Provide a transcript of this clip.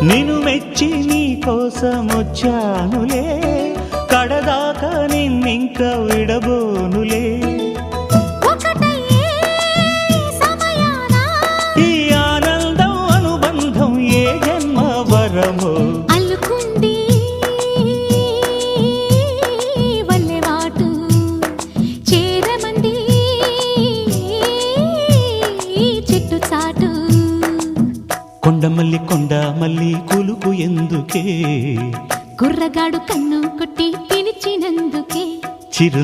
నిన్ను మెచ్చి నీ కోసం వచ్చానులే, కడదాకా నిన్నింక విడబోనులే. ఈ ఆనందం అనుబంధం ఏ జన్మ వరమో అల్లుకుంది వల్లెవాటు చేరమంది చెట్టు చాటు. కొండమల్లి కొండమల్లి కులుకు ఎందుకే, కుర్రగాడు కన్ను కొట్టి పిలిచినందుకే. చిరు